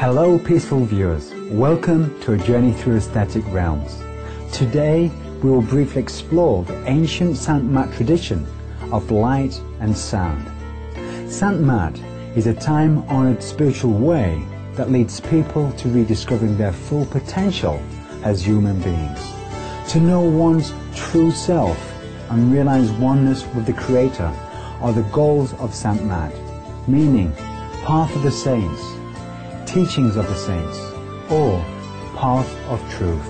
Hello peaceful viewers, welcome to a journey through aesthetic realms. Today we will briefly explore the ancient Saint Mat tradition of light and sound. Saint Mat is a time-honored spiritual way that leads people to rediscovering their full potential as human beings, to know one's true self and realize oneness with the Creator are the goals of Saint Mat, meaning path of the saints, teachings of the saints, or path of truth.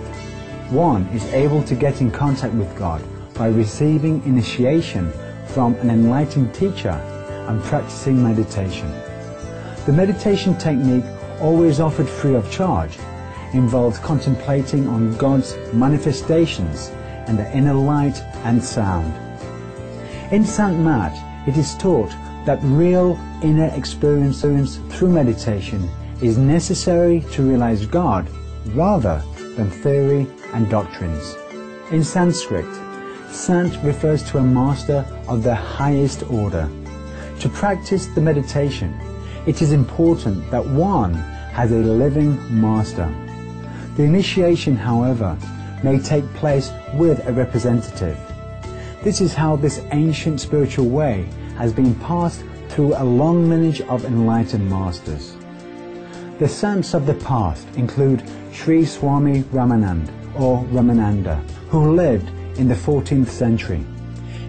One is able to get in contact with God by receiving initiation from an enlightened teacher and practicing meditation. The meditation technique, always offered free of charge, involves contemplating on God's manifestations and the inner light and sound. In Saint Mat, it is taught that real inner experience through meditation is necessary to realize God rather than theory and doctrines. In Sanskrit, Sant refers to a master of the highest order. To practice the meditation, it is important that one has a living master. The initiation, however, may take place with a representative. This is how this ancient spiritual way has been passed through a long lineage of enlightened masters. The saints of the past include Sri Swami Ramanand or Ramananda, who lived in the 14th century.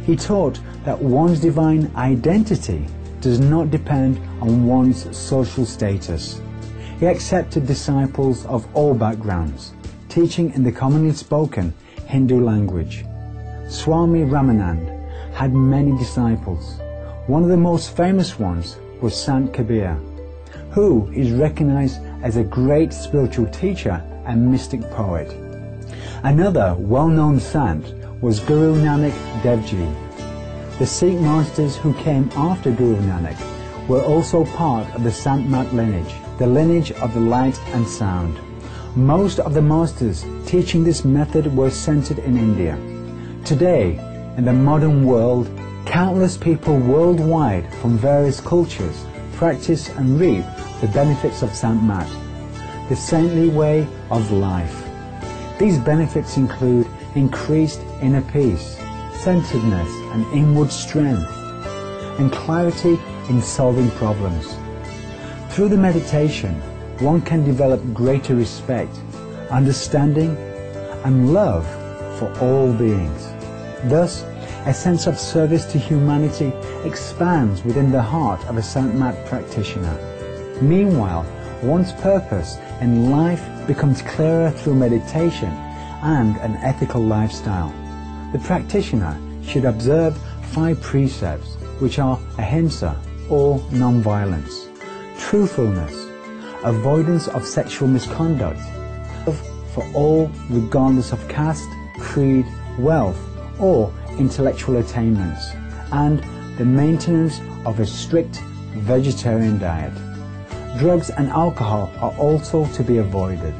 He taught that one's divine identity does not depend on one's social status. He accepted disciples of all backgrounds, teaching in the commonly spoken Hindu language. Swami Ramanand had many disciples. One of the most famous ones was Sant Kabir, who is recognized as a great spiritual teacher and mystic poet. Another well-known sant was Guru Nanak Dev Ji. The Sikh masters who came after Guru Nanak were also part of the Saint Mat lineage, the lineage of the light and sound. Most of the masters teaching this method were centered in India. Today, in the modern world, countless people worldwide from various cultures practice and reap the benefits of Saint Mat, the saintly way of life. These benefits include increased inner peace, centeredness and inward strength, and clarity in solving problems. Through the meditation, one can develop greater respect, understanding, and love for all beings. Thus, a sense of service to humanity expands within the heart of a Saint Mat practitioner. Meanwhile, one's purpose in life becomes clearer through meditation and an ethical lifestyle. The practitioner should observe 5 precepts, which are ahimsa, or non-violence, truthfulness, avoidance of sexual misconduct, love for all regardless of caste, creed, wealth, or intellectual attainments, and the maintenance of a strict vegetarian diet. Drugs and alcohol are also to be avoided.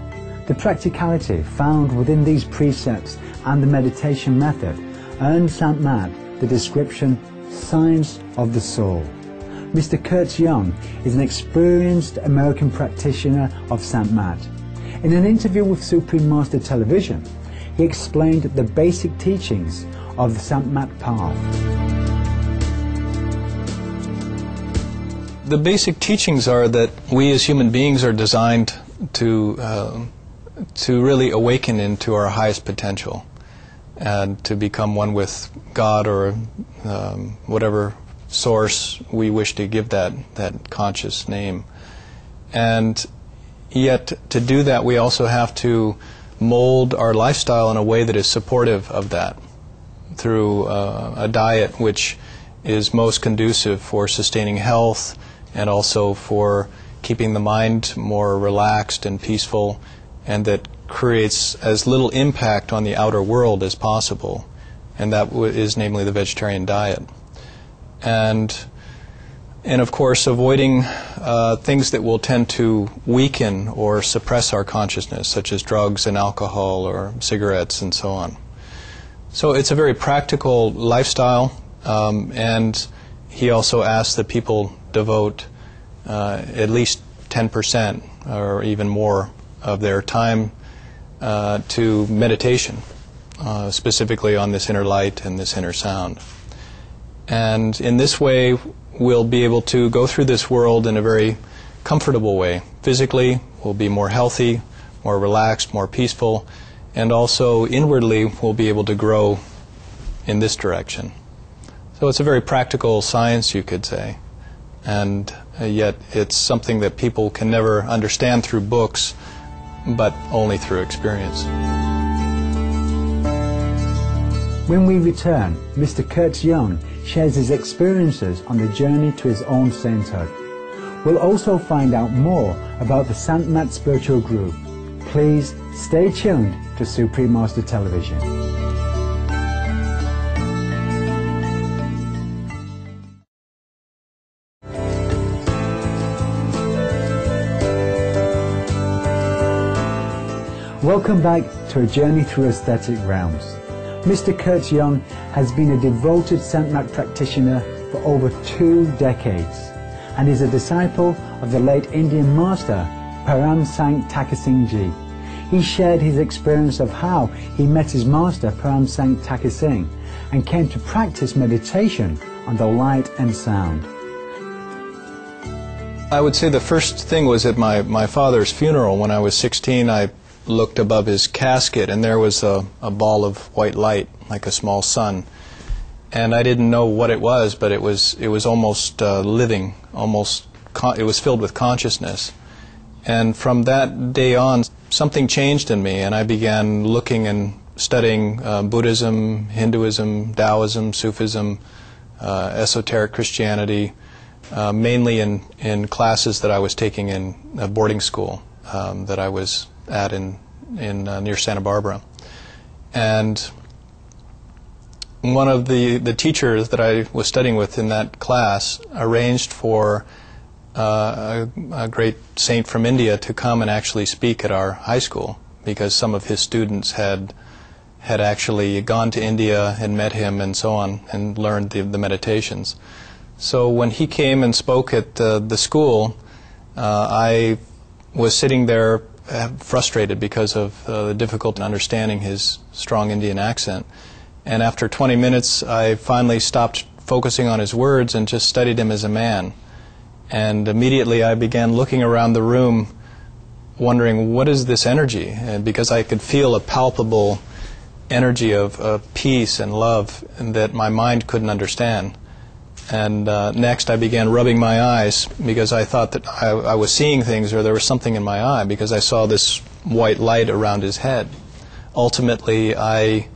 The practicality found within these precepts and the meditation method earned Saint Mat the description Science of the Soul. Mr. Kurt Young is an experienced American practitioner of Saint Mat. In an interview with Supreme Master Television, he explained the basic teachings of the Saint Mat path. The basic teachings are that we as human beings are designed to really awaken into our highest potential and to become one with God or whatever source we wish to give that conscious name. And yet to do that we also have to mold our lifestyle in a way that is supportive of that through a diet which is most conducive for sustaining health and also for keeping the mind more relaxed and peaceful, and that creates as little impact on the outer world as possible, and that is namely the vegetarian diet. And of course avoiding things that will tend to weaken or suppress our consciousness, such as drugs and alcohol or cigarettes and so on. So it's a very practical lifestyle, and he also asks that people devote at least 10% or even more of their time to meditation, specifically on this inner light and this inner sound. And in this way, we'll be able to go through this world in a very comfortable way. Physically, we'll be more healthy, more relaxed, more peaceful, and also inwardly, we'll be able to grow in this direction. So it's a very practical science, you could say, and yet it's something that people can never understand through books, but only through experience. When we return, Mr. Kurt Young shares his experiences on the journey to his own sainthood. We'll also find out more about the Saint Matt Spiritual Group. Please stay tuned to Supreme Master Television. Welcome back to a journey through aesthetic realms. Mr. Kurt Young has been a devoted Saint Matt practitioner for over 2 decades and is a disciple of the late Indian master Param Sankt Takasing Ji. He shared his experience of how he met his master Param Sankt Takasing and came to practice meditation on the light and sound. I would say the first thing was at my father's funeral. When I was 16, I looked above his casket, and there was a ball of white light, like a small sun. And I didn't know what it was, but it was almost living, it was filled with consciousness. And from that day on, something changed in me, and I began looking and studying Buddhism, Hinduism, Taoism, Sufism, esoteric Christianity, mainly in classes that I was taking in a boarding school that I was at in near Santa Barbara. And one of the teachers that I was studying with in that class arranged for a great saint from India to come and actually speak at our high school, because some of his students had actually gone to India and met him and so on and learned the meditations. So when he came and spoke at the school, I was sitting there frustrated because of the difficulty in understanding his strong Indian accent. And after 20 minutes, I finally stopped focusing on his words and just studied him as a man. And immediately I began looking around the room, wondering, what is this energy? And because I could feel a palpable energy of peace and love that my mind couldn't understand. And next I began rubbing my eyes, because I thought that I was seeing things, or there was something in my eye, because I saw this white light around his head. Ultimately, I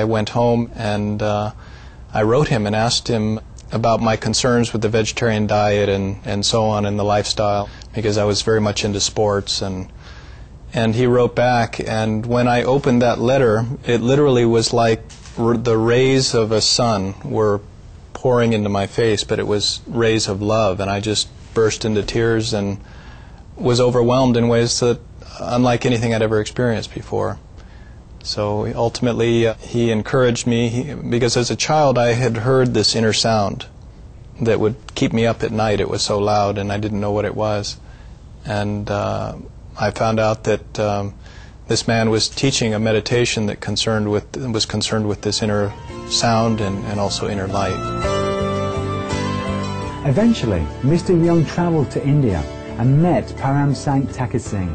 went home and I wrote him and asked him about my concerns with the vegetarian diet and so on, and the lifestyle, because I was very much into sports. And he wrote back, and when I opened that letter, it literally was like the rays of a sun were pouring into my face, but it was rays of love, and I just burst into tears and was overwhelmed in ways that unlike anything I'd ever experienced before. So ultimately he encouraged me, because as a child I had heard this inner sound that would keep me up at night. It was so loud and I didn't know what it was. And I found out that this man was teaching a meditation that was concerned with this inner sound and also inner light. Eventually, Mr. Young traveled to India and met Param Sankt Takasing.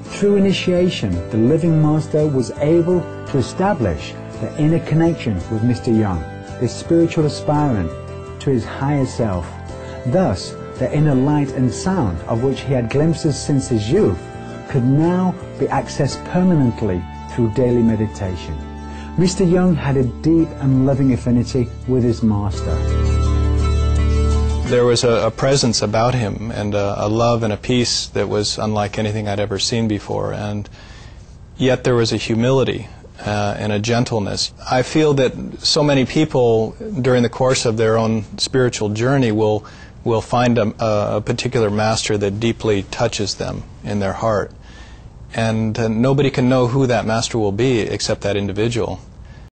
Through initiation, the living master was able to establish the inner connection with Mr. Young, the spiritual aspirant to his higher self. Thus, the inner light and sound, of which he had glimpses since his youth, could now be accessed permanently through daily meditation. Mr. Young had a deep and loving affinity with his master. There was a presence about him, and a love and a peace that was unlike anything I'd ever seen before, and yet there was a humility and a gentleness. I feel that so many people during the course of their own spiritual journey will find a particular master that deeply touches them in their heart, and nobody can know who that master will be except that individual.